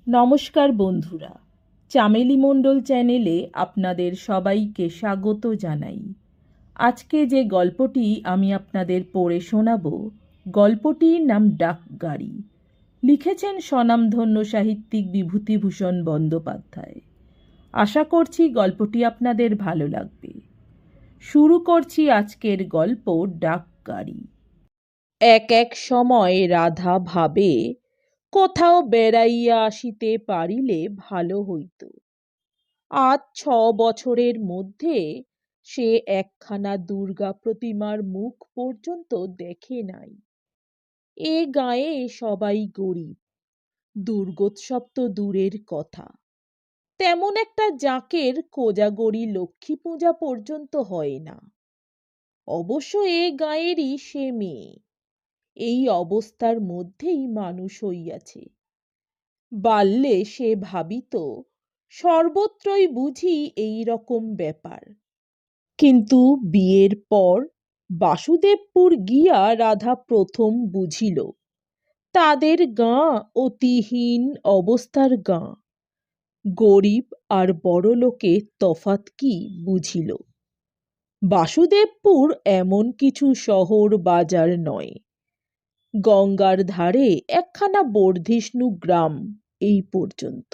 নমস্কার বন্ধুরা, চামেলি মণ্ডল চ্যানেলে আপনাদের সবাইকে স্বাগত জানাই। আজকে যে গল্পটি আমি আপনাদের পড়ে শোনাব, গল্পটির নাম ডাকগাড়ি। লিখেছেন স্বনামধন্য সাহিত্যিক বিভূতিভূষণ বন্দ্যোপাধ্যায়। আশা করছি গল্পটি আপনাদের ভালো লাগবে। শুরু করছি আজকের গল্প ডাকগাড়ি। এক সময় রাধা ভাবে, কোথাও বেড়াইয়া আসিতে পারিলে ভালো হইত। আজ 6 বছরের মধ্যে সে একখানা দুর্গা প্রতিমার মুখ পর্যন্ত দেখে নাই। এ গাঁয়ে সবাই গরিব, দুর্গোৎসব তো দূরের কথা। তেমন একটা জাঁকের কোজাগরি লক্ষ্মী পূজা পর্যন্ত হয় না। অবশ্য এ গাঁয়েরই সে মেয়ে। এই অবস্থার মধ্যেই মানুষ হইয়াছে। বাল্যে সে ভাবিত সর্বত্রই বুঝি এই রকম ব্যাপার, কিন্তু বিয়ের পর বাসুদেবপুর গিয়া রাধা প্রথম বুঝিল তাদের গাঁ অতিহীন অবস্থার গাঁ। গরিব আর বড়লোকে তফাৎ কি বুঝিল। বাসুদেবপুর এমন কিছু শহর বাজার নয়, গঙ্গার ধারে একখানা বর্ধিষ্ণু গ্রাম, এই পর্যন্ত।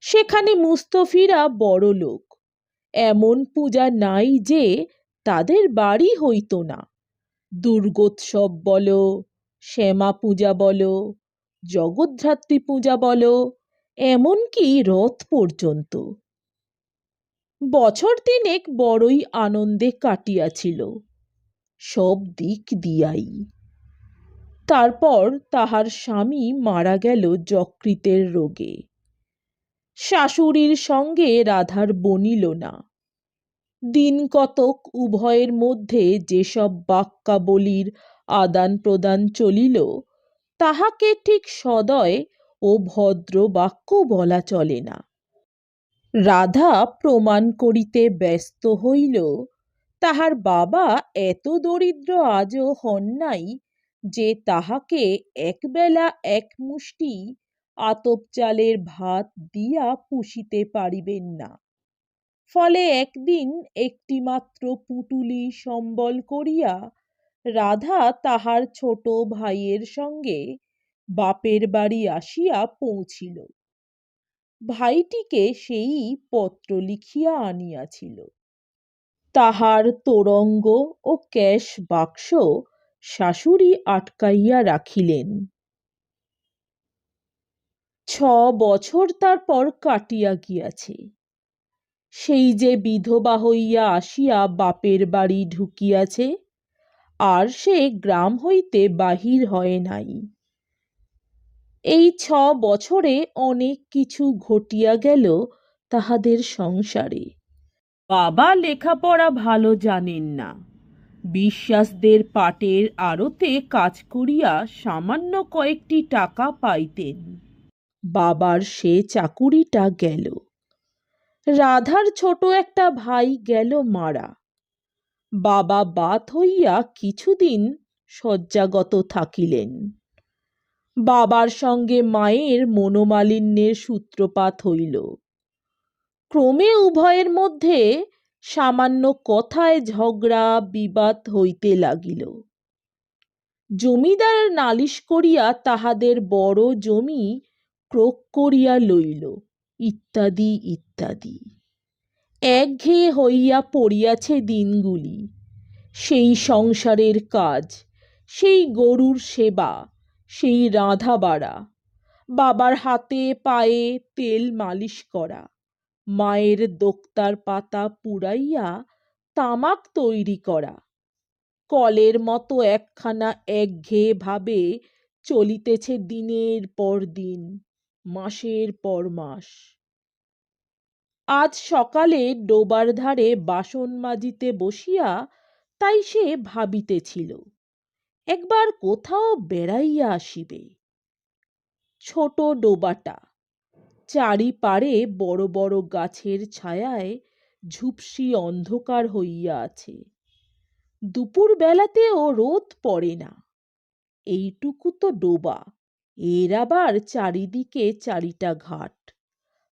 সেখানে মুস্তফিরা বড় লোক। এমন পূজা নাই যে তাদের বাড়ি হইত না। দুর্গোৎসব বলো, শ্যামা পূজা বলো, জগদ্ধাত্রী পূজা বলো, এমনকি রথ পর্যন্ত। বছর তিনেক বড়ই আনন্দে কাটিয়াছিল, সব দিক দিয়াই। তারপর তাহার স্বামী মারা গেল যকৃতের রোগে। শাশুড়ির সঙ্গে রাধার বনিল না। দিন কতক উভয়ের মধ্যে যেসব বাক্যাবলীর আদান প্রদান চলিল, তাহাকে ঠিক সদয় ও ভদ্র বাক্য বলা চলে না। রাধা প্রমাণ করিতে ব্যস্ত হইল তাহার বাবা এত দরিদ্র আজও হন নাই যে তাহাকে একবেলা এক মুষ্টি আতপ চালের ভাত দিয়া পুষিতে পারিবেন না। ফলে একদিন একটিমাত্র পুটুলি সম্বল করিয়া রাধা তাহার ছোট ভাইয়ের সঙ্গে বাপের বাড়ি আসিয়া পৌঁছিল। ভাইটিকে সেই পত্র লিখিয়া আনিয়াছিল। তাহার তোরঙ্গ ও ক্যাশ বাক্স শাশুড়ি আটকাইয়া রাখিলেন। 6 বছর তারপর কাটিয়া গিয়াছে। সেই যে বিধবা হইয়া আসিয়া বাপের বাড়ি ঢুকিয়াছে, আর সে গ্রাম হইতে বাহির হয় নাই। এই 6 বছরে অনেক কিছু ঘটিয়া গেল তাহাদের সংসারে। বাবা লেখাপড়া ভালো জানেন না। বিশ্বাসদের পাটের আড়তে কাজ করিয়া সামান্য কয়েকটি টাকা পাইতেন। বাবার সে চাকুরিটা গেল। রাধার ছোট একটা ভাই গেল মারা। বাবা বাত হইয়া কিছুদিন শয্যাগত থাকিলেন। বাবার সঙ্গে মায়ের মনোমালিন্যের সূত্রপাত হইল। ক্রমে উভয়ের মধ্যে সামান্য কথায় ঝগড়া বিবাদ হইতে লাগিল। জমিদার নালিশ করিয়া তাহাদের বড় জমি ক্রোক করিয়া লইল, ইত্যাদি ইত্যাদি। একঘেয়ে হইয়া পড়িয়াছে দিনগুলি। সেই সংসারের কাজ, সেই গরুর সেবা, সেই রাঁধা বাড়া, বাবার হাতে পায়ে তেল মালিশ করা, মায়ের দোক্তার পাতা পুড়াইয়া তামাক তৈরি করা, কলের মতো একখানা একঘেয়ে ভাবে চলিতেছে দিনের পর দিন, মাসের পর মাস। আজ সকালে ডোবার ধারে বাসন মাজিতে বসিয়া তাই সে ভাবিতেছিল, একবার কোথাও বেড়াইয়া আসিবে। ছোট ডোবাটা, চারিপারে বড় বড় গাছের ছায়ায় ঝুপসি অন্ধকার হইয়া আছে। দুপুর বেলাতেও রোদ পড়ে না। এইটুকু তো ডোবা, এর আবার চারিদিকে চারিটা ঘাট,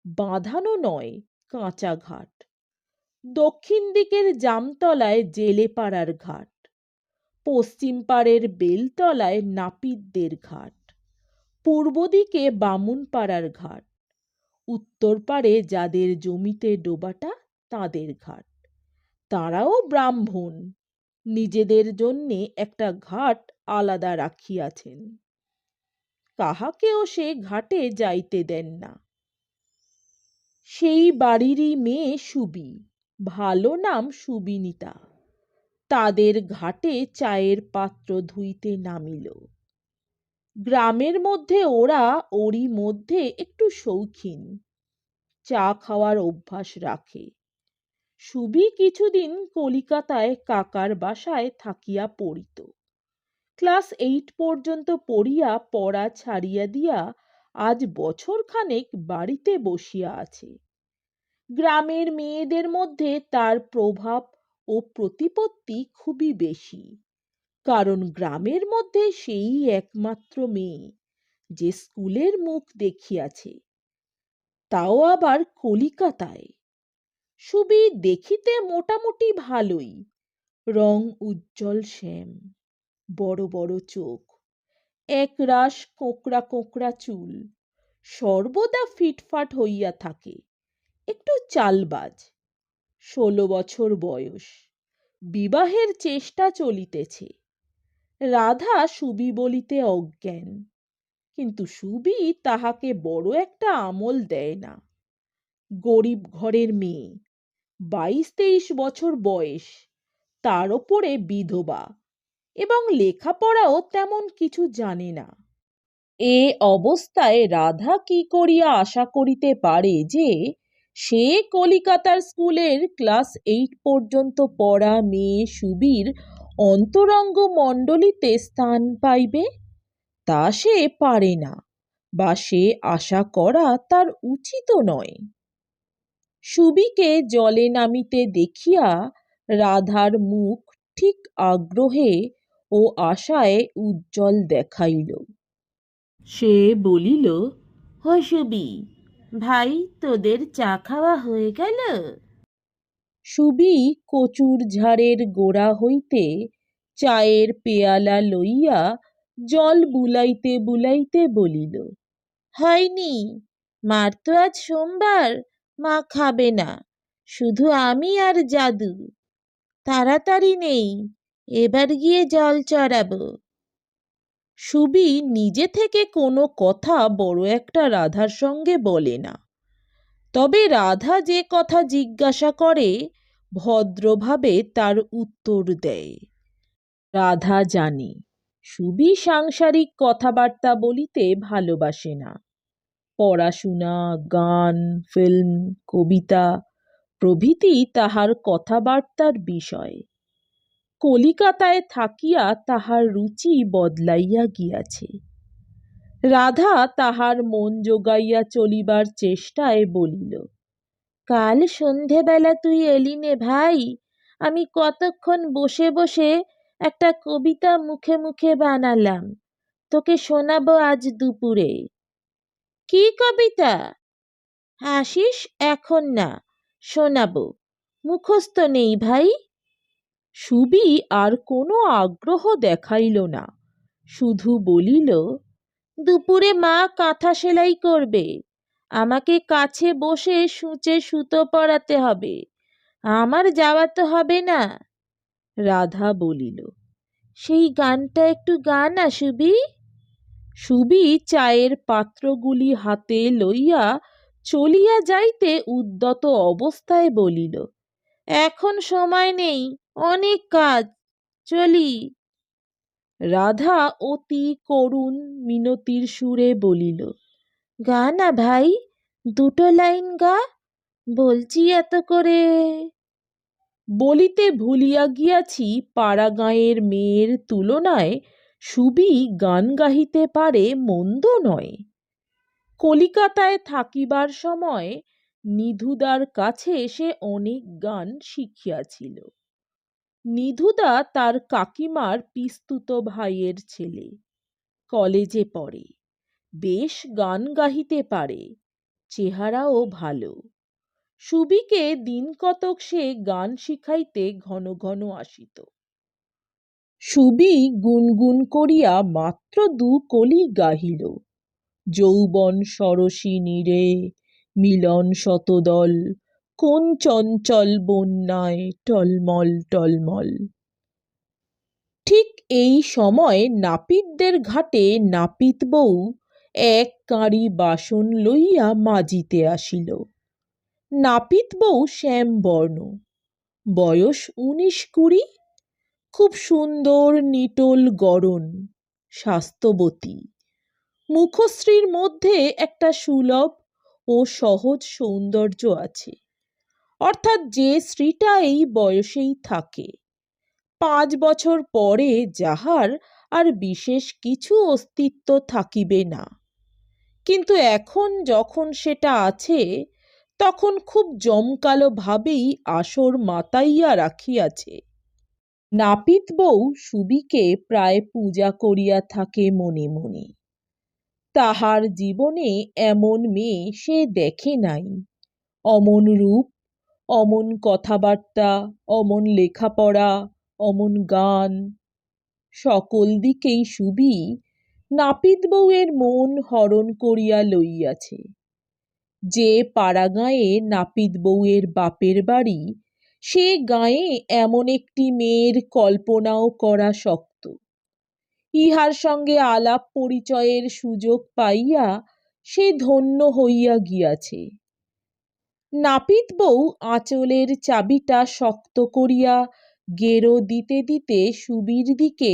বাঁধানো নয়, কাঁচা ঘাট। দক্ষিণ দিকের জামতলায় জেলেপাড়ার ঘাট, পশ্চিম পাড়ের বেলতলায় নাপিতদের ঘাট, পূর্ব দিকে বামুনপাড়ার ঘাট, উত্তর পাড়ে যাদের জমিতে ডোবাটা তাদের ঘাট। তারাও ব্রাহ্মণ, নিজেদের জন্যে একটা ঘাট আলাদা রাখিয়াছেন। কাহাকেও সে ঘাটে যাইতে দেন না। সেই বাড়িরই মেয়ে সুবি, ভালো নাম সুবিনীতা, তাদের ঘাটে চায়ের পাত্র ধুইতে নামিল। গ্রামের মধ্যে ওরা ওরই মধ্যে একটু শৌখিন, চা খাওয়ার অভ্যাস রাখে। সুবি কিছুদিন কলিকাতায় কাকার বাসায় থাকিয়া পড়িত। ক্লাস 8 পর্যন্ত পড়িয়া পড়া ছাড়িয়া দিয়া আজ বছরখানেক বাড়িতে বসিয়া আছে। গ্রামের মেয়েদের মধ্যে তার প্রভাব ও প্রতিপত্তি খুবই বেশি, কারণ গ্রামের মধ্যে সেই একমাত্র মেয়ে যে স্কুলের মুখ দেখিয়াছে, তাও আবার কলিকাতায়। সুবি দেখিতে মোটামুটি ভালোই, রং উজ্জ্বল শ্যাম, বড় বড় চোখ, একরাশ কোঁকড়া কোঁকড়া চুল, সর্বদা ফিটফাট হইয়া থাকে, একটু চালবাজ। 16 বছর বয়স, বিবাহের চেষ্টা চলিতেছে। রাধা সুবি বলিতে অজ্ঞান, কিন্তু সুবি তাহাকে বড় একটা আমল দেয় না। গরিব ঘরের মেয়ে, 22-23 বছর বয়স, তার ওপরে বিধবা, এবং লেখাপড়াও তেমন কিছু জানে না। এ অবস্থায় রাধা কি করিয়া আশা করিতে পারে যে সে কলিকাতার স্কুলের ক্লাস 8 পর্যন্ত পড়া মেয়ে সুবির অন্তরঙ্গ মণ্ডলীতে স্থান পাইবে? তা সে পারে না, বা সে আশা করা তার উচিতও নয়। সুবিকে জলে নামিতে দেখিয়া রাধার মুখ ঠিক আগ্রহে ও আশায় উজ্জ্বল দেখাইল। সে বলিল, "ও সুবি ভাই, তোদের চা খাওয়া হয়ে গেল?" সুবি কচুর ঝাড়ের গোড়া হইতে চায়ের পেয়ালা লইয়া জল বুলাইতে বুলাইতে বলিল, "হয়নি, মার তো আজ সোমবার, মা খাবে না, শুধু আমি আর জাদু। তাড়াতাড়ি নেই, এবার গিয়ে জল চড়াবো।" সুবি নিজে থেকে কোনো কথা বড় একটা রাধার সঙ্গে বলে না, তবে রাধা যে কথা জিজ্ঞাসা করে ভদ্রভাবে তার উত্তর দেয়। রাধা জানে সুবি সাংসারিক কথাবার্তা বলিতে ভালোবাসে না। পড়াশোনা, গান, ফিল্ম, কবিতা প্রভৃতি তাহার কথাবার্তার বিষয়। কলিকাতায় থাকিয়া তাহার রুচি বদলাইয়া গিয়াছে। রাধা তাহার মন জোগাইয়া চলিবার চেষ্টায় বলিল, "কাল সন্ধেবেলা তুই এলি নে ভাই, আমি কতক্ষণ বসে বসে একটা কবিতা মুখে মুখে বানালাম, তোকে শোনাবো আজ দুপুরে।" "কি কবিতা?" "আসিস, এখন না, শোনাবো, মুখস্থ নেই ভাই।" সুবি আর কোনো আগ্রহ দেখাইল না, শুধু বলিল, "দুপুরে মা কাঁথা সেলাই করবে, আমাকে কাছে বসে সূচে সুতো পরাতে হবে, আমার যাওয়া তো হবে না।" রাধা বলিল, "সেই গানটা একটু গা না সুবি।" সুবি চায়ের পাত্রগুলি হাতে লইয়া চলিয়া যাইতে উদ্যত অবস্থায় বলিল, "এখন সময় নেই, অনেক কাজ, চলি।" রাধা অতি করুণ মিনতির সুরে বলিল, "গা না ভাই, দুটো লাইন গা, বলছি এত করে।" বলিতে ভুলিয়া গিয়াছি পাড়া গাঁয়ের মেয়ের তুলনায় সুবি গান গাহিতে পারে, মন্দ নয়। কলিকাতায় থাকিবার সময় নিধুদার কাছে সে অনেক গান শিখিয়াছিল। নিধুদা তার কাকিমার পিস্তুত ভাইয়ের ছেলে, কলেজে পড়ে। বেশ গান গাহিতে পারে, চেহারাও ভালো। সুবিকে দিন কতক সে গান শিখাইতে ঘন ঘন আসিত। সুবি গুনগুন করিয়া মাত্র 2 কলি গাহিল। যৌবন সরসী নীরে মিলন শতদল, কোন চঞ্চল বন্যায় টলমল টলমল। ঠিক এই সময় নাপিতদের ঘাটে নাপিত বউ এক কাঁড়ি বাসন লইয়া মাজিতে আসিল। নাপিত বউ শ্যামবর্ণ, বয়স 19-20, খুব সুন্দর নিটোল গড়ন, স্বাস্থ্যবতী। মুখশ্রীর মধ্যে একটা সুলভ ও সহজ সৌন্দর্য আছে, অর্থাৎ যে স্ত্রীটা এই বয়সেই থাকে, 5 বছর পরে যাহার আর বিশেষ কিছু অস্তিত্ব থাকিবে না, কিন্তু এখন যখন সেটা আছে তখন খুব জমকালো ভাবেই আসর মাতাইয়া রাখিয়াছে। নাপিত বউ সুবিকে প্রায় পূজা করিয়া থাকে মনে মনে। তাহার জীবনে এমন মেয়ে সে দেখে নাই। অমন রূপ, অমন কথাবার্তা, অমন লেখাপড়া, অমন গান, সকল দিকেই সুবি নাপিত বউয়ের মন হরণ করিয়া লইয়াছে। যে পাড়া গাঁয়ে নাপিত বউয়ের বাপের বাড়ি, সে গাঁয়ে এমন একটি মেয়ের কল্পনাও করা শক্ত। ইহার সঙ্গে আলাপ পরিচয়ের সুযোগ পাইয়া সে ধন্য হইয়া গিয়াছে। নাপিত বউ আঁচলের চাবিটা শক্ত করিয়া গেরো দিতে দিতে সুবির দিকে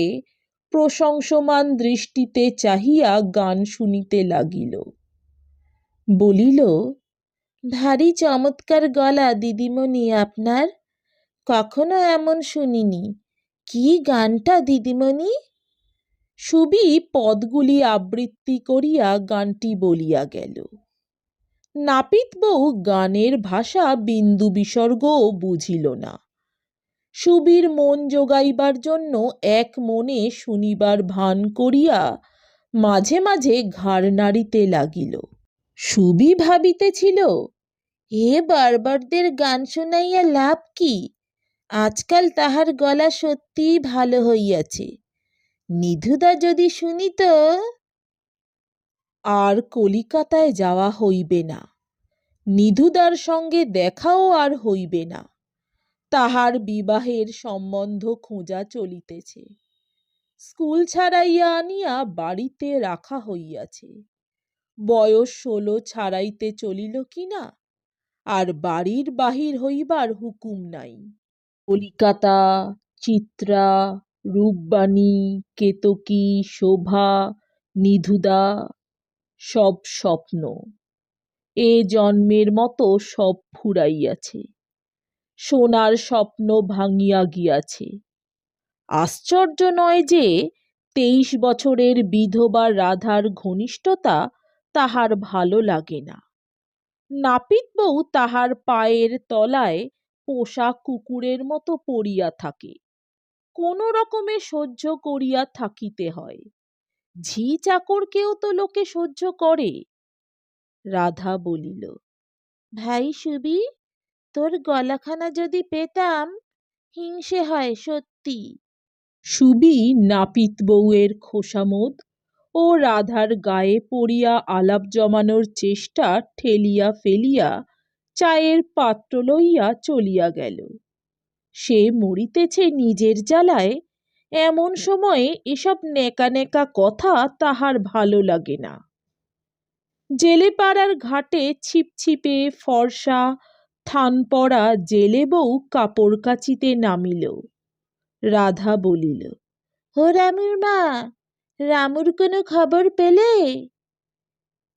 প্রশংসমান দৃষ্টিতে চাহিয়া গান শুনিতে লাগিল। বলিল, ভারী চমৎকার গলা দিদিমণি আপনার, কখনো এমন শুনিনি। কি গানটা দিদিমণি? সুবি পদগুলি আবৃত্তি করিয়া গানটি বলিয়া গেল। নাপিত বউ গানের ভাষা বিন্দু বিসর্গও বুঝিল না। সুবির মন জোগাইবার জন্য এক মনে শুনিবার ভান করিয়া মাঝে মাঝে ঘাড় নাড়িতে লাগিল। সুবি ভাবিতেছিল, এ বারবারদের গান শুনাইয়া লাভ কি? আজকাল তাহার গলা সত্যিই ভালো হইয়াছে। নিধুদা যদি শুনিত। আর কলিকাতায় যাওয়া হইবে না, নিধুদার সঙ্গে দেখাও আর হইবে না। তাহার বিবাহের সম্বন্ধ খোঁজা চলিতেছে। স্কুল ছাড়াইয়া আনিয়া বাড়িতে রাখা হইয়াছে। বয়স 16 ছাড়াইতে চলিল কিনা, আর বাড়ির বাহির হইবার হুকুম নাই। কলিকাতা, চিত্রা, রূপবাণী, কেতকী, শোভা, নিধুদা, সব স্বপ্ন। এ জন্মের মতো সব ফুরাইয়াছে। সোনার স্বপ্ন ভাঙিয়া গিয়াছে। আশ্চর্য নয় যে 23 বছরের বিধবা রাধার ঘনিষ্ঠতা তাহার ভালো লাগে না। নাপিত বউ তাহার পায়ের তলায় পোষা কুকুরের মতো পড়িয়া থাকে। কোনো রকমে সহ্য করিয়া থাকিতে হয়। ঝি চাকরকেও তো লোকে সহ্য করে। রাধা বলিল, ভাই সুবি, তোর গলাখানা যদি পেতাম, হিংসে হয় সত্যি। সুবি নাপিত বউয়ের খোসামোদ ও রাধার গায়ে পড়িয়া আলাপ জমানোর চেষ্টা ঠেলিয়া ফেলিয়া চায়ের পাত্র লইয়া চলিয়া গেল। সে মরিতেছে নিজের জ্বালায়, এমন সময়ে এসব নেকা নেকা কথা তাহার ভালো লাগে না। জেলে পাড়ার ঘাটে ছিপছিপে ফর্সা থান পড়া জেলে বউ কাপড় কাচিতে নামিল। রাধা বলিল, ও রামুর মা, রামুর কোনো খবর পেলে?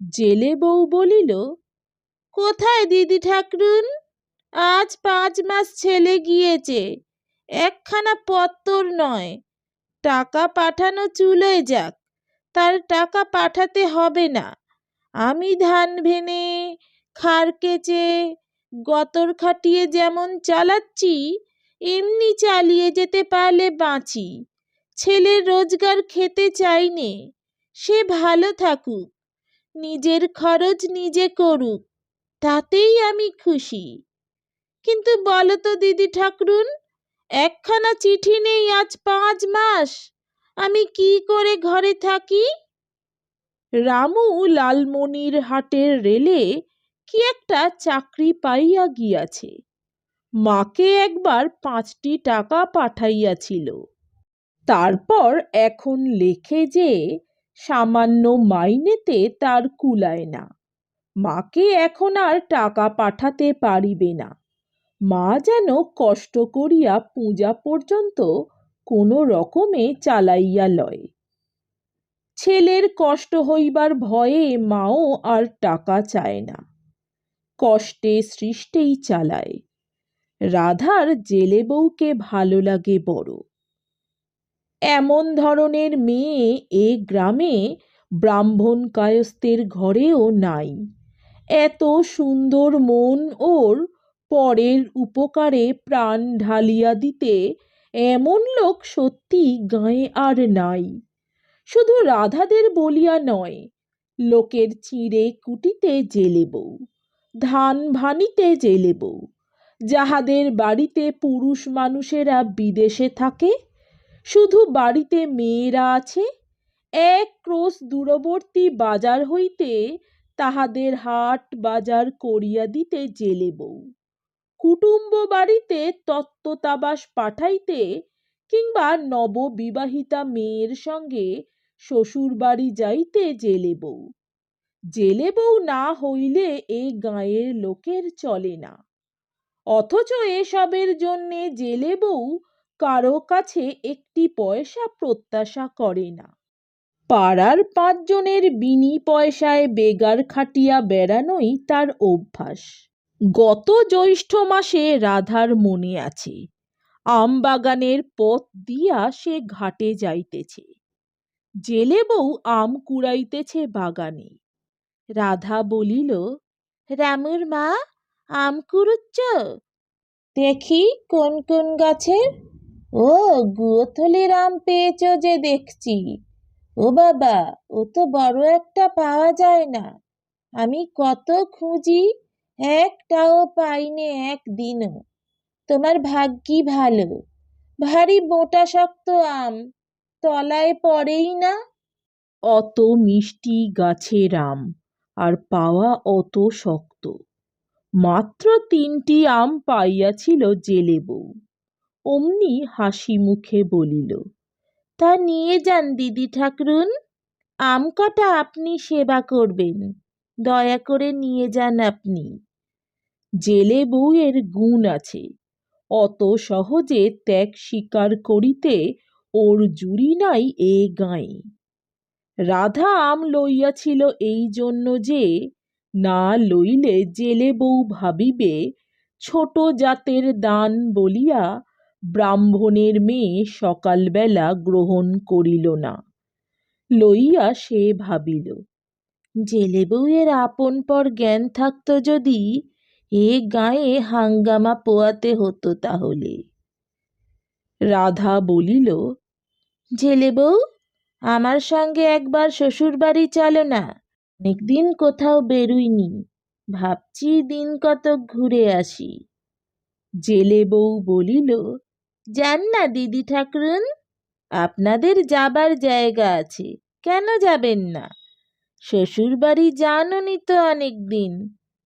জেলে বউ বলিল, কোথায় দিদি ঠাকরুন? আজ 5 মাস ছেলে গিয়েছে, একখানা পত্তর নয়। টাকা পাঠানো চুলোয় যাক, তার টাকা পাঠাতে হবে না। আমি ধান ভেনে, খাড় কেচে, গতর খাটিয়ে যেমন চালাচ্ছি, এমনি চালিয়ে যেতে পারলে বাঁচি। ছেলের রোজগার খেতে চাই নে, সে ভালো থাকুক, নিজের খরচ নিজে করুক, তাতেই আমি খুশি। কিন্তু বলো তো দিদি ঠাকরুন, একখানা চিঠি নেই আজ 5 মাস, আমি কি করে ঘরে থাকি? রামু লালমনির হাটের রেলে কি একটা চাকরি পাইয়া গিয়াছে, মাকে একবার 5টি টাকা পাঠাইয়াছিল। তারপর এখন লেখে যে সামান্য মাইনেতে তার কুলায় না, মাকে এখন আর টাকা পাঠাতে পারিবে না। মা যেন কষ্ট করিয়া পূজা পর্যন্ত কোনো রকমে চালাইয়া লয়। ছেলের কষ্ট হইবার ভয়ে মাও আর টাকা চায় না, কষ্টে সৃষ্টেই চালায়। রাধার জেলে বউকে ভালো লাগে বড়। এমন ধরনের মেয়ে এ গ্রামে ব্রাহ্মণ কায়স্থের ঘরেও নাই। এত সুন্দর মন ওর, পরের উপকারে প্রাণ ঢালিয়া দিতে এমন লোক সত্যি গাঁয়ে আর নাই। শুধু রাধাদের বলিয়া নয়, লোকের চিঁড়ে কুটিতে জেলে বউ, ধান ভানিতে জেলে বউ, যাহাদের বাড়িতে পুরুষ মানুষেরা বিদেশে থাকে, শুধু বাড়িতে মেয়েরা আছে, এক ক্রোশ দূরবর্তী বাজার হইতে তাহাদের হাট বাজার করিয়া দিতে জেলে বউ, কুটুম্ব বাড়িতে তত্ত্বতাবাস পাঠাইতে কিংবা নববিবাহিতা মেয়ের সঙ্গে শ্বশুর বাড়ি যাইতে জেলে বউ। জেলে বউ না হইলে এই গাঁয়ের লোকের চলে না। অথচ এসবের জন্যে জেলে বউ কারো কাছে একটি পয়সা প্রত্যাশা করে না। পাড়ার 5 জনের বিনি পয়সায় বেগার খাটিয়া বেড়ানোই তার অভ্যাস। গত জ্যৈষ্ঠ মাসে রাধার মনে আছে, আম বাগানের পথ দিয়া সে ঘাটে যাইতেছে। জেলে বউ আম কুড়াইতেছে বাগানে। রাধা বলিল, রামুর মা, আম কুড়ুচ্ছ? দেখি কোন কোন গাছের। ও, গুয়থলির আম পেয়েছ যে দেখছি। ও বাবা, ও তো বড় একটা পাওয়া যায় না। আমি কত খুঁজি, একটাও পাইনে একদিনও। তোমার ভাগ্যি ভালো, ভারী মোটা শক্ত আম, তলায় পড়েই না। অত মিষ্টি গাছের আম, আর পাওয়া অত শক্ত। মাত্র 3টি আম পাইয়াছিল জেলে বউ। অমনি হাসি মুখে বলিল, তা নিয়ে যান দিদি ঠাকরুন, আম কটা আপনি সেবা করবেন, দয়া করে নিয়ে যান আপনি। জেলে বউয়ের গুণ আছে, অত সহজে ত্যাগ স্বীকার করিতে ওর জুড়ি নাই এ গাঁয়ে। রাধা আম লইয়াছিল এই জন্য যে, না লইলে জেলে বউ ভাবিবে ছোট জাতের দান বলিয়া ব্রাহ্মণের মেয়ে সকালবেলা গ্রহণ করিল না। লইয়া সে ভাবিল, জেলে বউয়ের আপন পর জ্ঞান থাকত যদি, এ গায়ে হাঙ্গামা পোয়াতে হতো তাহলে। রাধা বলিল, জেলে বউ, আমার সঙ্গে একবার শ্বশুর বাড়ি চলো না, অনেকদিন কোথাও বেরুইনি, ভাবছি দিন কতক ঘুরে আসি। জেলে বউ বলিল, যান না দিদি ঠাকরুন, আপনাদের যাবার জায়গা আছে, কেন যাবেন না? শ্বশুর বাড়ি যাননি তো অনেকদিন,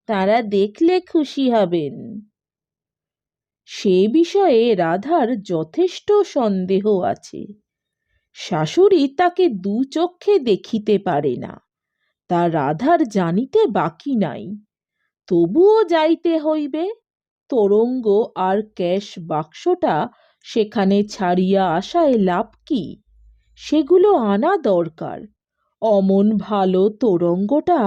তারা দেখলে খুশি হবেন। সে বিষয়ে রাধার যথেষ্ট সন্দেহ আছে। শাশুড়ি তাকে দুচক্ষে দেখিতে পারে না, তা রাধার জানিতে বাকি নাই। তবুও যাইতে হইবে। তোরঙ্গ আর ক্যাশ বাক্সটা সেখানে ছাড়িয়া আসায় লাভ কি? সেগুলো আনা দরকার। অমন ভালো তোরঙ্গটা।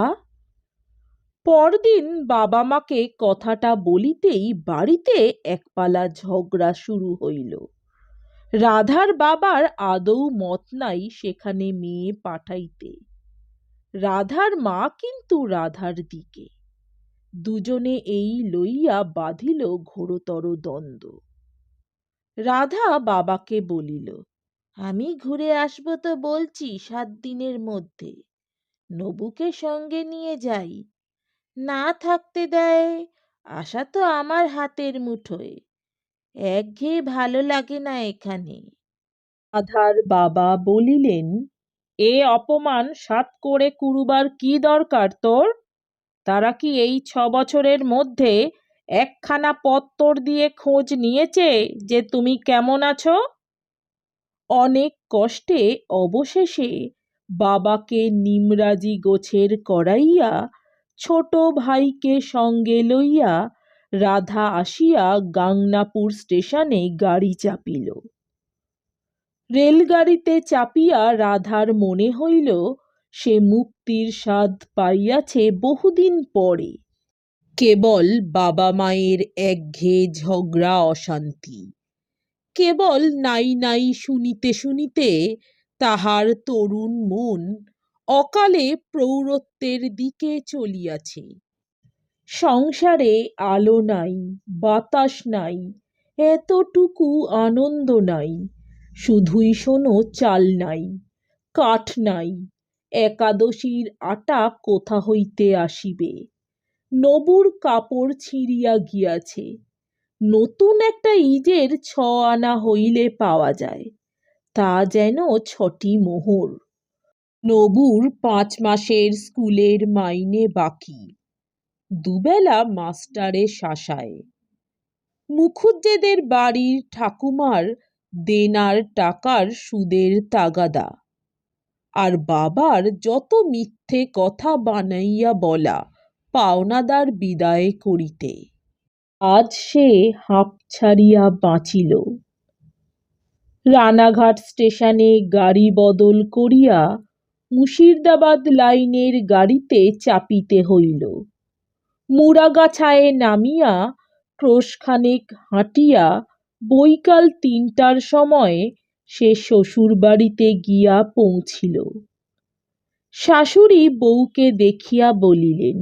পরদিন বাবা মাকে কথাটা বলিতেই বাড়িতে একপালা ঝগড়া শুরু হইল। রাধার বাবার আদৌ মত নাই সেখানে মেয়ে পাঠাইতে। রাধার মা কিন্তু রাধার দিকে। দুজনে এই লইয়া বাঁধিল ঘোরতর দ্বন্দ্ব। রাধা বাবাকে বলিল, আমি ঘুরে আসব তো বলছি 7 দিনের মধ্যে, নবুকে সঙ্গে নিয়ে যাই। না থাকতে দেয়, আশা তো আমার হাতের মুঠোয়। একঘেয়ে ভালো লাগে না এখানে। রাধার বাবা বলিলেন, এ অপমান সাত করে কুরুবার কি দরকার তোর? তারা কি এই 6 বছরের মধ্যে একখানা পত্তর দিয়ে খোঁজ নিয়েছে যে তুমি কেমন আছো? অনেক কষ্টে অবশেষে বাবাকে নিমরাজি গোছের করাইয়া ছোট ভাইকে সঙ্গে লইয়া রাধা আসিয়া গাংনাপুর স্টেশনে গাড়ি চাপিল। রেলগাড়িতে চাপিয়া রাধার মনে হইল সে মুক্তির স্বাদ পাইয়াছে বহুদিন পরে। কেবল বাবা মায়ের একঘেয়ে ঝগড়া অশান্তি, কেবল নাই নাই শুনিতে শুনিতে তাহার তরুণ মন অকালে প্রৌঢ়ত্বের দিকে চলিয়াছে। সংসারে আলো নাই, বাতাস নাই, এতটুকু আনন্দ নাই। শুধুই শোনো চাল নাই, কাঠ নাই, একাদশীর আটা কোথা হইতে আসিবে? নবুর কাপড় ছিঁড়িয়া গিয়াছে, নতুন একটা ইজের 6 আনা হইলে পাওয়া যায়, তা যেন 6টি মোহর। নবুর 5 মাসের স্কুলের মাইনে বাকি, দুবেলা মাস্টারে শাসায়। মুখুজ্জেদের বাড়ির ঠাকুমার দেনার টাকার সুদের তাগাদা, আর বাবার যত মিথ্যে কথা বানাইয়া বলা পাওনাদার বিদায় করিতে। আজ সে হাঁপ ছাড়িয়া বাঁচিল। রানাঘাট স্টেশনে গাড়ি বদল করিয়া মুর্শিদাবাদ লাইনের গাড়িতে চাপিতে হইল। মুড়াগাছায় নামিয়া ক্রোশখানেক হাঁটিয়া বৈকাল 3টার সময় সে শ্বশুর বাড়িতে গিয়া পৌঁছিল। শাশুড়ি বউকে দেখিয়া বলিলেন,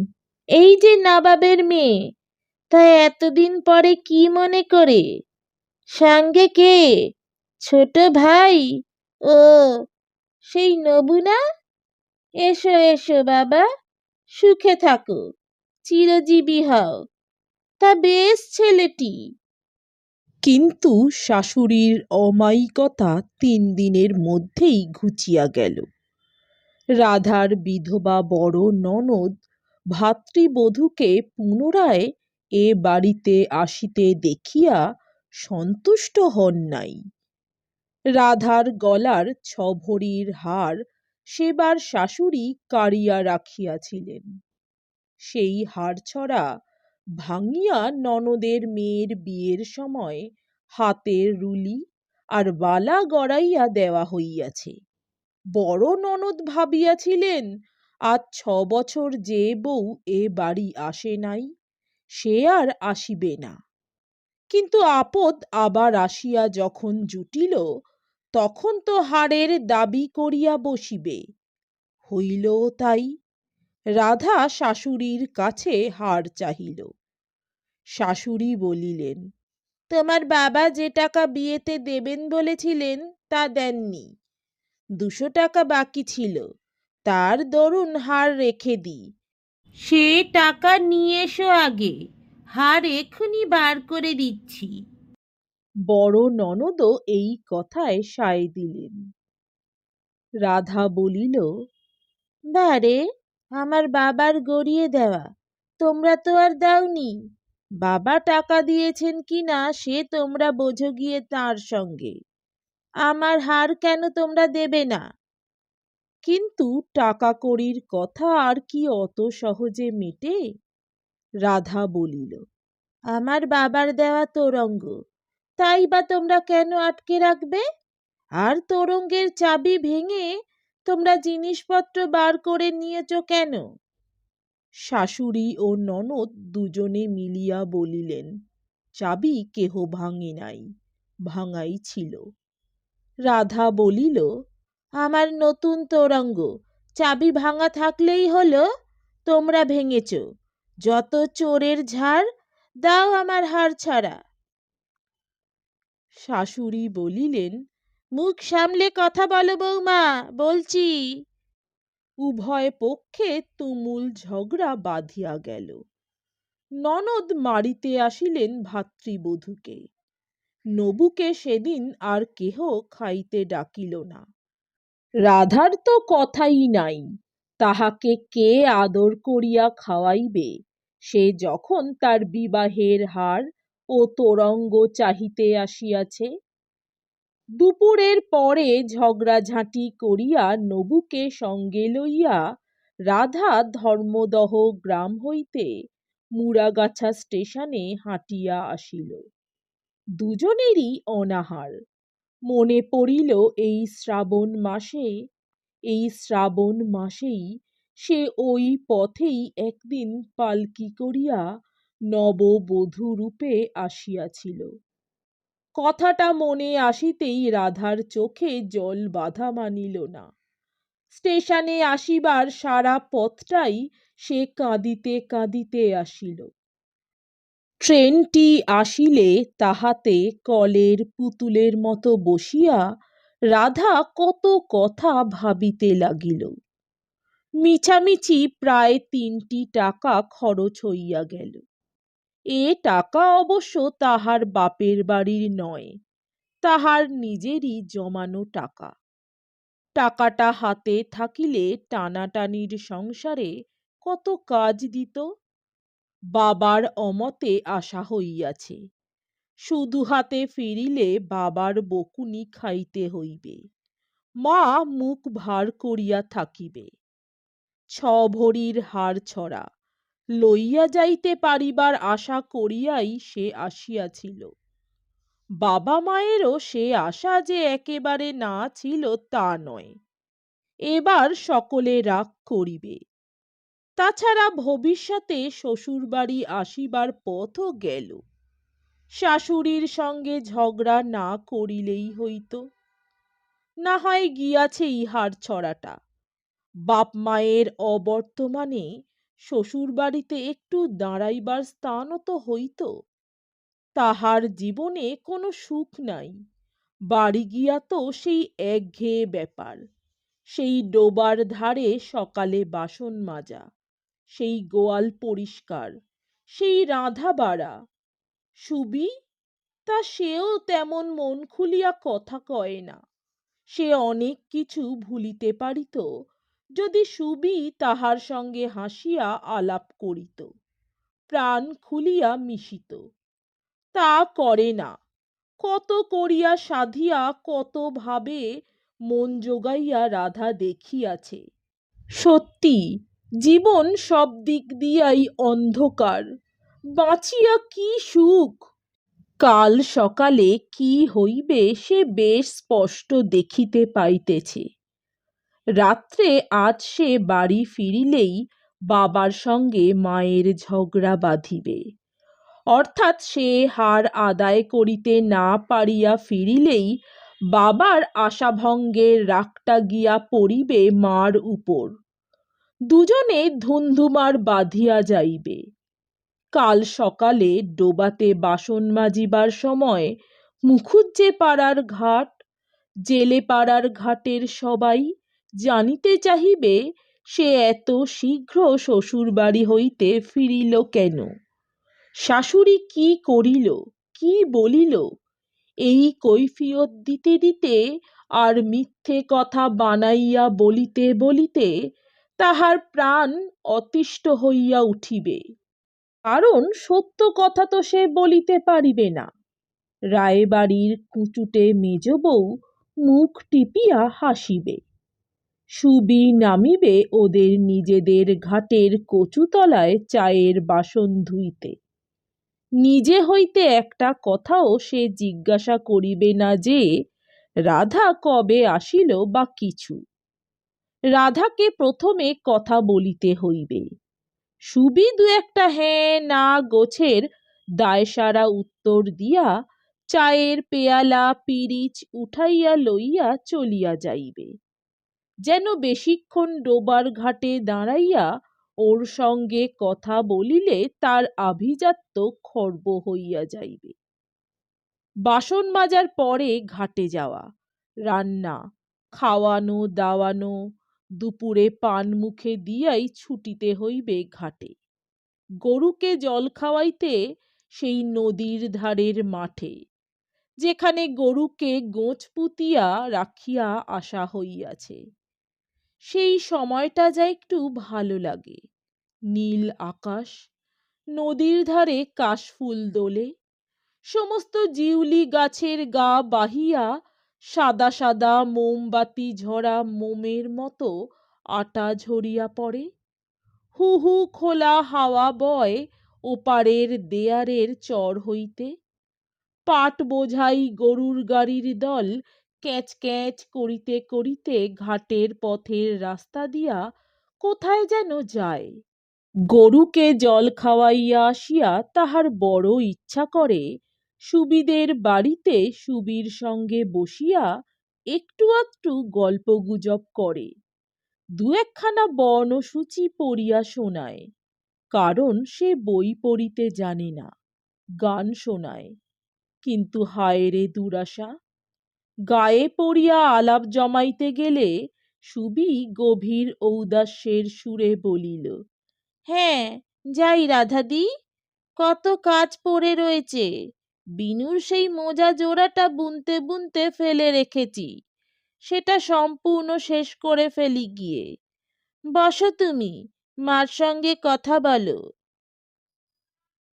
এই যে নবাবের মেয়ে, তা এতদিন পরে কি মনে করে? সঙ্গে কে? ছোট ভাই? ও, সেই নবু না? এসো এসো বাবা, সুখে থাকো, চিরজীবী হও। তা বেশ ছেলেটি। কিন্তু শাশুড়ির অমায়িকতা 3 দিনের মধ্যেই ঘুচিয়া গেল। রাধার বিধবা বড় ননদ ভাতৃবধূকে পুনরায় এ বাড়িতে আসিতে দেখিয়া সন্তুষ্ট হন নাই। রাধার গলার 6 ভরির হার সেবার শাশুড়ি কাড়িয়া রাখিয়াছিলেন। সেই হারছড়া ভাঙিয়া ননদের মেয়ের বিয়ের সময় হাতের রুলি আর বালা গড়াইয়া দেওয়া হইয়াছে। বড় ননদ ভাবিয়াছিলেন, আজ 6 বছর যে বউ এ বাড়ি আসে নাই, সে আর আসিবে না। কিন্তু আপদ আবার আসিয়া যখন জুটিল, তখন তো হারের দাবি করিয়া বসিবে। হইলও তাই। রাধা শাশুড়ির কাছে হার চাহিল। শাশুড়ি বলিলেন, তোমার বাবা যে টাকা বিয়েতে দেবেন বলেছিলেন তা দেননি। 200 টাকা বাকি ছিল, তার দরুন হার রেখে দিই। সে টাকা নিয়ে এসো আগে, হার এখনই বার করে দিচ্ছি। বড় ননদও এই কথায় সায় দিলেন। রাধা বলিল, বারে, আমার বাবার গড়িয়ে দেওয়া, তোমরা তো আর দাওনি। বাবা টাকা দিয়েছেন কি না সে তোমরা বোঝো গিয়ে তার সঙ্গে। আমার হার কেন তোমরা দেবে না? কিন্তু টাকা কড়ির কথা আর কি অত সহজে মেটে? রাধা বলিল, আমার বাবার দেওয়া তোরঙ্গ, তাই বা তোমরা কেন আটকে রাখবে? আর তোরঙ্গের চাবি ভেঙে তোমরা জিনিসপত্র বার করে নিয়েছ কেন? শাশুড়ি ও ননদ দুজনে মিলিয়া বলিলেন, চাবি কেহ ভাঙে নাই, ভাঙাই ছিল। রাধা বলিল, আমার নতুন তোরঙ্গ, চাবি ভাঙা থাকলেই হলো, তোমরা ভেঙেছ। যত চোরের ঝাড়, দাও আমার হার ছাড়া। শাশুড়ি বলিলেন, মুখ সামলে কথা বলো বৌমা, বলছি। উভয় পক্ষে তুমুল ঝগড়া বাধিয়া গেল। ননদ মারিতে আসিলেন ভাতৃবধূকে। নবুকে সেদিন আর কেহ খাইতে ডাকিল না। রাধার তো কথাই নাই, তাহাকে কে আদর করিয়া খাওয়াইবে, সে যখন তার বিবাহের হার ও তোরঙ্গ চাহিতে আসিয়াছে। দুপুরের পরে ঝগড়াঝাঁটি করিয়া নবুকে সঙ্গে লইয়া রাধা ধর্মদহ গ্রাম হইতে মুড়াগাছা স্টেশনে হাঁটিয়া আসিল। দুজনেরই অনাহার। মনে পড়িল এই শ্রাবণ মাসেই সে ওই পথেই একদিন পালকি করিয়া নববধূ রূপে আসিয়াছিল। কথাটা মনে আসিতেই রাধার চোখে জল বাঁধা মানিল না। স্টেশনে আসিবার সারা পথটাই সে কাঁদিতে কাঁদিতে আসিল। ট্রেনটি আসিলে তাহাতে কলের পুতুলের মতো বসিয়া রাধা কত কথা ভাবিতে লাগিল। মিছামিছি প্রায় 3টি টাকা খরচ হইয়া গেল। এ টাকা অবশ্য তাহার বাপের বাড়ির নয়, তাহার নিজেরই জমানো টাকা। টাকাটা হাতে থাকিলে টানাটানির সংসারে কত কাজ দিত। বাবার অমতে আশা হইয়াছে, শুধু হাতে ফিরিলে বাবার বকুনি খাইতে হইবে। মা মুখ ভার করিয়া থাকিবে। 6 ভরির হার ছড়া লইয়া যাইতে পারিবার আশা করিয়াই সে আসিয়াছিল। বাবা মায়েরও সে আশা যে একেবারে না ছিল তা নয়। এবার সকলে রাগ করিবে। তাছাড়া ভবিষ্যতে শ্বশুরবাড়ি আসিবার পথও গেল। শাশুড়ির সঙ্গে ঝগড়া না করিলেই হইত। না হয় গিয়াছে ইহার ছড়াটা। বাপ মায়ের অবর্তমানে শ্বশুরবাড়িতে একটু দাঁড়াইবার স্থানও তো হইত। তাহার জীবনে কোনো সুখ নাই। বাড়ি গিয়া তো সেই একঘেয়ে ব্যাপার। সেই ডোবার ধারে সকালে বাসন মাজা, সেই গোয়াল পরিষ্কার, সেই রাঁধা বাড়া। সুবি, তা সেও তেমন মন খুলিয়া কথা কয় না। সে অনেক কিছু ভুলিতে পারিত যদি সুবি তাহার সঙ্গে হাসিয়া আলাপ করিত, প্রাণ খুলিয়া মিশিত। তা করে না। কত করিয়া সাধিয়া কত ভাবে মন জোগাইয়া রাধা দেখিয়াছে। সত্যি জীবন সব দিক দিয়াই অন্ধকার। বাঁচিয়া কি সুখ! কাল সকালে কি হইবে সে বেশ স্পষ্ট দেখিতে পাইতেছে। রাত্রে আজ সে বাড়ি ফিরিলেই বাবার সঙ্গে মায়ের ঝগড়া বাঁধিবে। অর্থাৎ সে হার আদায় করিতে না পারিয়া ফিরিলেই বাবার আশাভঙ্গের রাগটা গিয়া পড়িবে মার উপর। দুজনে ধুন্ধুমার বাঁধিয়া যাইবে। কাল সকালে ডোবাতে বাসন মাজিবার সময় মুখুজ্জে পাড়ার ঘাট, জেলে পাড়ার ঘাটের সবাই জানিতে চাহিবে সে এত শীঘ্র শ্বশুরবাড়ি হইতে ফিরিল কেন, শাশুড়ি কি করিল, কি বলিল। এই কৈফিয়ত দিতে দিতে আর মিথ্যে কথা বানাইয়া বলিতে বলিতে তাহার প্রাণ অতিষ্ঠ হইয়া উঠিবে। কারণ সত্য কথা তো সে বলিতে পারিবে না। রায়বাড়ির কুচুটে মেজ বউ মুখ টিপিয়া হাসিবে। সুবি নামিবে ওদের নিজেদের ঘাটের কচুতলায় চায়ের বাসন ধুইতে। নিজে হইতে একটা কথাও সে জিজ্ঞাসা করিবে না যে রাধা কবে আসিল বা কিছু। রাধাকে প্রথমে কথা বলিতে হইবে। সুবি দু একটা হ্যাঁ না গোছের দায়সারা উত্তর দিয়া চায়ের পেয়ালা পিরিচ উঠাইয়া লইয়া চলিয়া যাইবে। যেন বেশিক্ষণ ডোবার ঘাটে দাঁড়াইয়া ওর সঙ্গে কথা বলিলে তার আভিজাত্য খর্ব হইয়া যাইবে। বাসন মাজার পরে ঘাটে যাওয়া, রান্না, খাওয়ানো দাওয়ানো, দুপুরে পান মুখে দিয়াই ছুটিতে হইবে ঘাটে। গরুকে জল খাওয়াইতে সেই নদীর ধারের মাঠে, যেখানে গরুকে গোঁচ পুতিয়া রাখিয়া আসা হইয়াছে। সেই সময়টা যা একটু ভালো লাগে। নীল আকাশ, নদীর ধারে কাশফুল দোলে, সমস্ত জিউলি গাছের গা বাহিয়া সাদা সাদা মোমবাতি ঝরা মোমের মতো আটা ঝরিয়া পড়ে। হু হু খোলা হাওয়া বয় ওপারের দেয়ারের চর হইতে। পাট বোঝাই গরুর গাড়ির দল ক্যাঁচ ক্যাঁচ করিতে করিতে ঘাটের পথের রাস্তা দিয়া কোথায় যেন যায়। গরুকে জল খাওয়াইয়া আসিয়া তাহার বড় ইচ্ছা করে সুবিদের বাড়িতে সুবির সঙ্গে বসিয়া একটু আধটু গল্প গুজব করে, দু একখানা বর্ণসূচি পড়িয়া শোনায়, কারণ সে বই পড়িতে জানে না। গান শোনায়, কিন্তু হায় রে দুরাশা, গায়ে পড়িয়া আলাপ জমাইতে গেলে সুবি গভীর ঔদাস্যের সুরে বলিল, হ্যাঁ যাই রাধাদি, কত কাজ পড়ে রয়েছে। বিনুর সেই মোজা জোড়াটা বুনতে বুনতে ফেলে রেখেছি, সেটা সম্পূর্ণ শেষ করে ফেলি গিয়ে। বসো তুমি, মার সঙ্গে কথা বলো।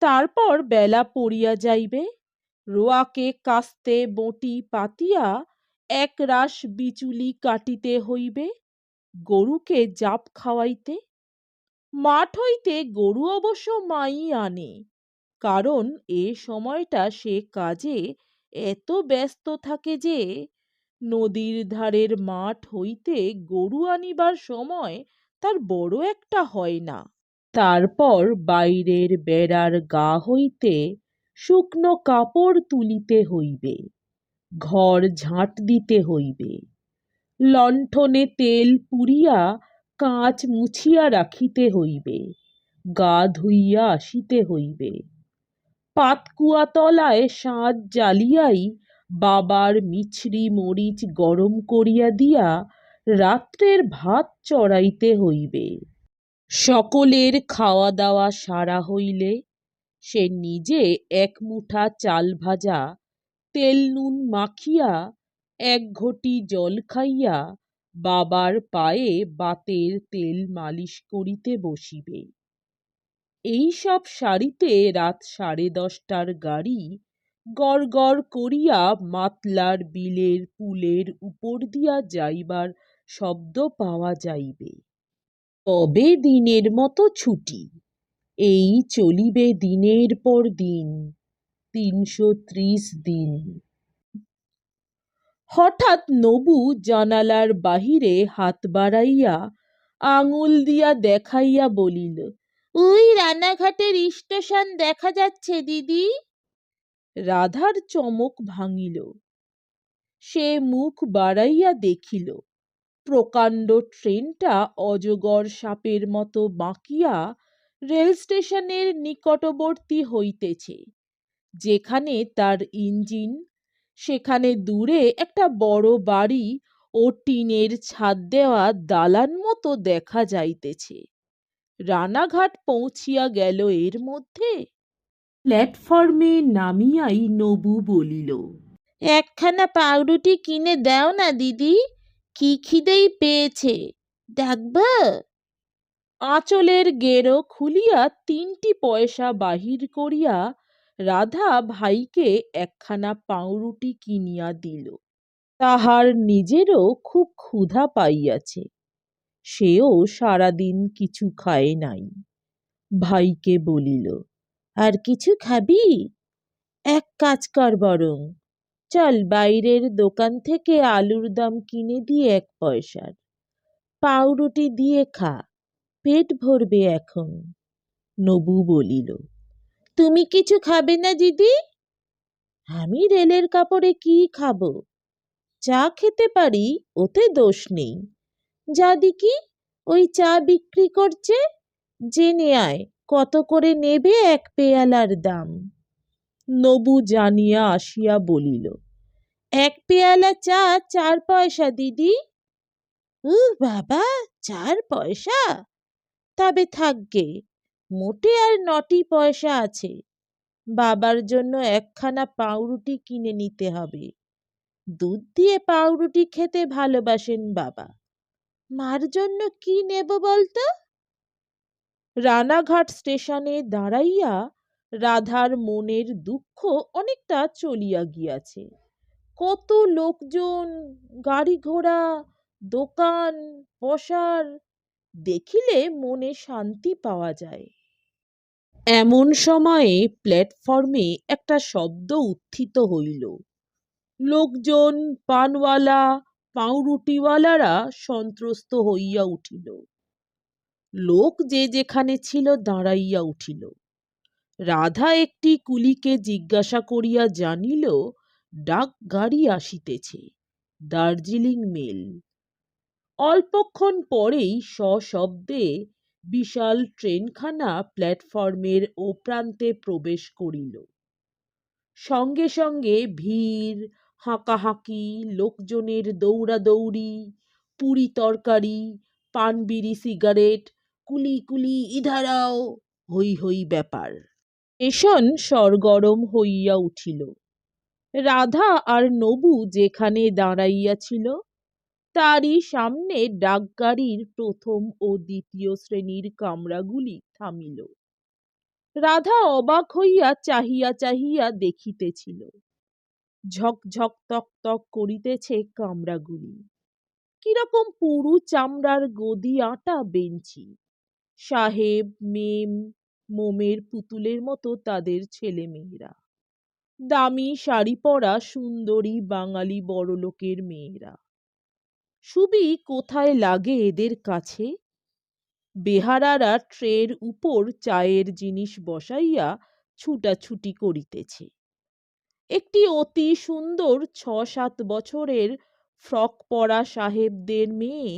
তারপর বেলা পড়িয়া যাইবে, রোয়াকে কাস্তে বঁটি পাতিয়া এক রাশ বিচুলি কাটিতে হইবে, গরুকে জাপ খাওয়াইতে। মাঠ হইতে গরু অবশ্য মাই আনে, কারণ এ সময়টা সে কাজে এত ব্যস্ত থাকে যে নদীর ধারের মাঠ হইতে গরু আনিবার সময় তার বড় একটা হয় না। তারপর বাইরের বেড়ার গা হইতে শুকনো কাপড় তুলিতে হইবে, ঘর ঝাঁট দিতে হইবে, লণ্ঠনে তেল পুরিয়া কাঁচ মুছিয়া রাখিতে হইবে, গা ধুইয়া আসিতে হইবে। পাতকুয়া তলায় সাঁজ জ্বালিয়াই বাবার মিছরি মরিচ গরম করিয়া দিয়া রাত্রের ভাত চড়াইতে হইবে। সকলের খাওয়া দাওয়া সারা হইলে সে নিজে এক মুঠা চাল ভাজা তেল নুন মাখিয়া এক ঘটি জল খাইয়া বাবার পায়ে বাতের তেল মালিশ করিতে বসিবে। এই সব সারিতে রাত 10:30টার গাড়ি গড় গড় করিয়া মাতলার বিলের পুলের উপর দিয়া যাইবার শব্দ পাওয়া যাইবে। তবে দিনের মতো ছুটি, এই চলিবে দিনের পর দিন, 330 দিন। হঠাৎ নবু জানালার বাহিরে হাত বাড়াইয়া আঙুল দিয়া দেখাইয়া বলিল, ওই রানাঘাটের স্টেশন দেখা যাচ্ছে দিদি। রাধার চমক ভাঙিল। সে মুখ বাড়াইয়া দেখিল প্রকাণ্ড ট্রেনটা অজগর সাপের মতো বাঁকিয়া রেল স্টেশনের নিকটবর্তী হইতেছে। যেখানে তার ইঞ্জিন, সেখানে দূরে একটা বড় বাড়ি ও টিনের ছাদ দেওয়া দালান মতো দেখা যাইতেছে। রানাঘাট পৌঁছিয়া গেল এর মধ্যে। প্ল্যাটফর্মে নামিয়াই নবু বলিল, একখানা পাউরুটি কিনে দাও না দিদি, কি খিদেই পেয়েছে, ডাকবা? আঁচলের গেরো খুলিয়া 3টি পয়সা বাহির করিয়া রাধা ভাইকে একখানা পাউরুটি কিনিয়া দিল। তাহার নিজেরও খুব ক্ষুধা পাইয়াছে, সেও সারাদিন কিছু খায় নাই। ভাইকে বলিল, আর কিছু খাবি? এক কাজ কর বরং, চল বাইরের দোকান থেকে আলুর দাম কিনে দিয়ে 1 পয়সার, পাউরুটি দিয়ে খা, পেট ভরবে এখন। নবু বলিল, তুমি কিছু খাবে না দিদি? আমি রেলের কাপড়ে কি খাবো? চা খেতে পারি, ওতে দোষ নেই। যা দেখি ওই চা বিক্রি করছে, জেনে আয় কত করে নেবে 1 পেয়ালার দাম। নবু জানিয়া আসিয়া বলিল, 1 পেয়ালা চা 4 পয়সা দিদি। বাবা, 4 পয়সা? তবে থাকগে, মোটে আর 9টি পয়সা আছে। বাবার জন্য একখানা পাউরুটি কিনে নিতে হবে। দুধ দিয়ে পাউরুটি খেতে ভালোবাসেন বাবা। মার জন্য কি নেব বলতো? রানাঘাট স্টেশনে দাঁড়াইয়া রাধার মনের দুঃখ অনেকটা চলিয়া গিয়াছে। কত লোকজন, গাড়ি ঘোড়া, দোকান পসার, দেখিলে মনে শান্তি পাওয়া যায়। এমন সময়ে প্ল্যাটফর্মে একটা শব্দ উত্থিত হইল। লোকজন, পানওয়ালা, পাউরুটিওয়ালারা সন্ত্রস্ত হইয়া উঠিল। লোক যে যেখানে ছিল দাঁড়াইয়া উঠিল। রাধা একটি কুলিকে জিজ্ঞাসা করিয়া জানিল, ডাক গাড়ি আসিতেছে, দার্জিলিং মেল। অল্পক্ষণ পরেই সশব্দে বিশাল ট্রেনখানা প্ল্যাটফর্মের ও প্রান্তে প্রবেশ করিল। সঙ্গে সঙ্গে ভিড়, হাঁকাহাঁকি, লোকজনের দৌড়াদৌড়ি, পুরি তরকারি, পান বিড়ি সিগারেট, কুলি কুলি ইধার আও, হৈ হৈ ব্যাপার। স্টেশন সরগরম হইয়া উঠিল। রাধা আর নবু যেখানে দাঁড়াইয়াছিল তারই সামনে ডাকগাড়ির প্রথম ও দ্বিতীয় শ্রেণীর কামরাগুলি থামিল। রাধা অবাক হইয়া চাহিয়া চাহিয়া দেখিতেছিল। ঝকঝক তক তক করিতেছে কামরাগুলি। কিরকম পুরু চামড়ার গদি আঁটা বেঞ্চি। সাহেব, মেম, মোমের পুতুলের মতো তাদের ছেলে মেয়েরা। দামি শাড়ি পরা সুন্দরী বাঙালি বড়লোকের মেয়েরা। সুবি কোথায় লাগে এদের কাছে? বেহারারা ট্রের উপর চায়ের জিনিস বসাইয়া ছুটাছুটি করিতেছে। একটি অতি সুন্দর 6-7 বছরের ফ্রক পরা সাহেবদের মেয়ে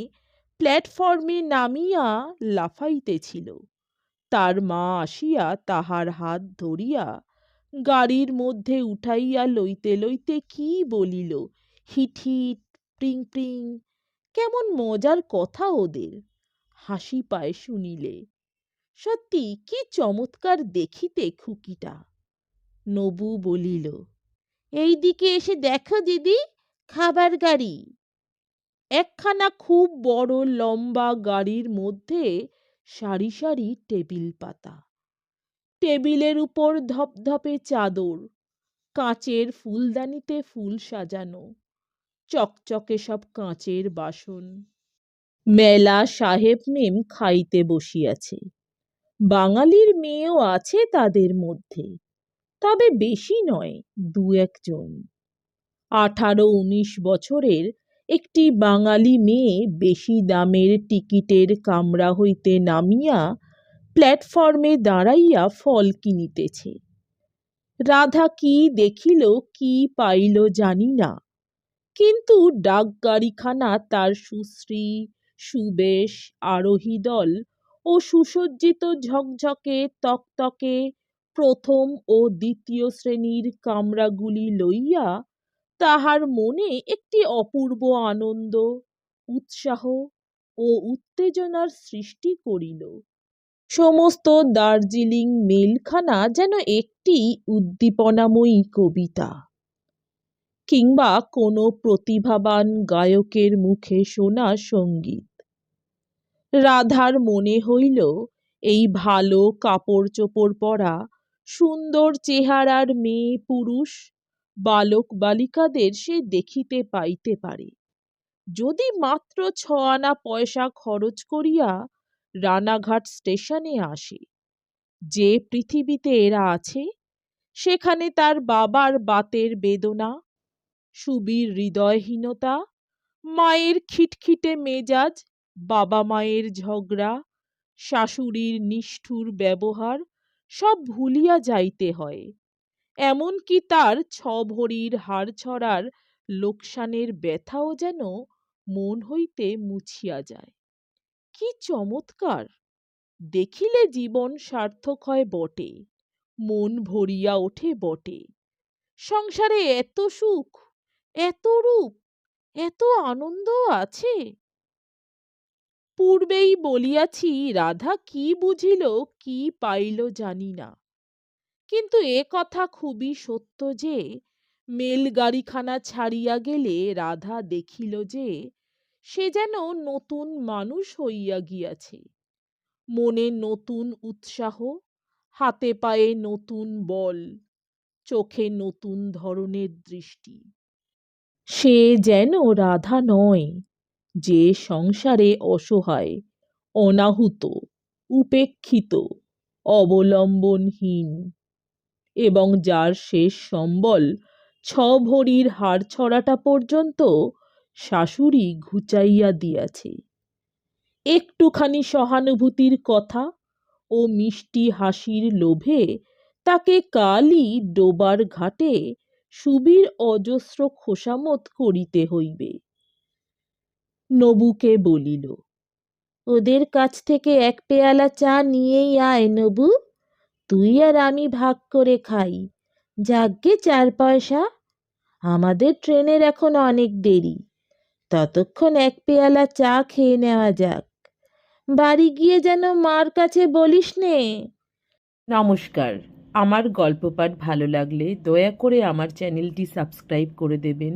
প্ল্যাটফর্মে নামিয়া লাফাইতেছিল। তার মা আসিয়া তাহার হাত ধরিয়া গাড়ির মধ্যে উঠাইয়া লইতে লইতে কি বলিল, হিট হিট, প্রিং প্রিং। কেমন মজার কথা ওদের! হাসি পায় শুনিলে। সত্যি কি চমৎকার দেখিতে খুকিটা। নবু বলিল, এই দিকে এসে দেখো দিদি, খাবার গাড়ি। একখানা খুব বড় লম্বা গাড়ির মধ্যে সারি সারি টেবিল পাতা। টেবিলের উপর ধপধপে চাদর, কাঁচের ফুলদানিতে ফুল সাজানো, চকচকে সব কাঁচের বাসন। মেলা সাহেব মেম খাইতে বসিয়াছে। বাঙালির মেয়েও আছে তাদের মধ্যে, তবে বেশি নয়, 2-1 জন। 18-19 বছরের একটি বাঙালি মেয়ে বেশি দামের টিকিটের কামরা হইতে নামিয়া প্ল্যাটফর্মে দাঁড়াইয়া ফল কিনিতেছে। রাধা কি দেখিল কি পাইল জানি না, কিন্তু ডাকগাড়িখানা তার সুশ্রী সুবেশ আরোহী দল ও সুসজ্জিত ঝকঝকে তকতকে প্রথম ও দ্বিতীয় শ্রেণীর কামরাগুলি লইয়া তাহার মনে একটি অপূর্ব আনন্দ, উৎসাহ ও উত্তেজনার সৃষ্টি করিল। সমস্ত দার্জিলিং মেলখানা যেন একটি উদ্দীপনাময়ী কবিতা, কিংবা কোনো প্রতিভাবান গায়কের মুখে শোনা সঙ্গীত। রাধার মনে হইল এই ভালো কাপড় চোপড় পরা, সুন্দর চেহারার মেয়ে পুরুষ, বালক বালিকাদের সে দেখিতে পাইতে পারে, যদি মাত্র 6 আনা পয়সা খরচ করিয়া রানাঘাট স্টেশনে আসে। যে পৃথিবীতে এরা আছে, সেখানে তার বাবার বাতের বেদনা, সুবীর হৃদয়হীনতা, মায়ের খিটখিটে মেজাজ, বাবা মায়ের ঝগড়া, শাশুড়ির নিষ্ঠুর ব্যবহার সব ভুলিয়া যাইতে হয়। এমনকি তার 6 ভরির হাড়ছড়ার লোকসানের ব্যথাও যেন মন হইতে মুছিয়া যায়। কি চমৎকার! দেখিলে জীবন সার্থক হয় বটে, মন ভরিয়া ওঠে বটে। সংসারে এত সুখ, এত রূপ, এত আনন্দ আছে। পূর্বেই বলিয়াছি রাধা কি বুঝিল কি পাইল জানি না, কিন্তু এ কথা খুবই সত্য যে মেলগাড়িখানা ছাড়িয়া গেলে রাধা দেখিল যে সে যেন নতুন মানুষ হইয়া গিয়াছে। মনে নতুন উৎসাহ, হাতে পায়ে নতুন বল, চোখে নতুন ধরনের দৃষ্টি। সে যেন রাধা নয়, যে সংসারে অসহায়, অনাহুত, উপেক্ষিত, অবলম্বনহীন, এবং যার শেষ সম্বল 6 ভরির হাড়ছড়াটা পর্যন্ত শাশুড়ি ঘুচাইয়া দিয়াছে। একটুখানি সহানুভূতির কথা ও মিষ্টি হাসির লোভে তাকে কালই ডোবার ঘাটে সুবীর অজস্র খোসামত করিতে হইবে। নবুকে বলিল, ওদের কাছ থেকে 1 পেয়ালা চা নিয়েই আয় নবু, তুই আর আমি ভাগ করে খাই, যাকগে 4 পয়সা। আমাদের ট্রেনের এখন অনেক দেরি, ততক্ষণ 1 পেয়ালা চা খেয়ে নেওয়া যাক। বাড়ি গিয়ে যেন মার কাছে বলিস নে। নমস্কার, আমার গল্প পাঠ ভালো লাগলে দয়া করে আমার চ্যানেলটি সাবস্ক্রাইব করে দেবেন,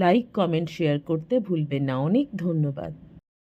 লাইক কমেন্ট শেয়ার করতে ভুলবেন না। অনেক ধন্যবাদ।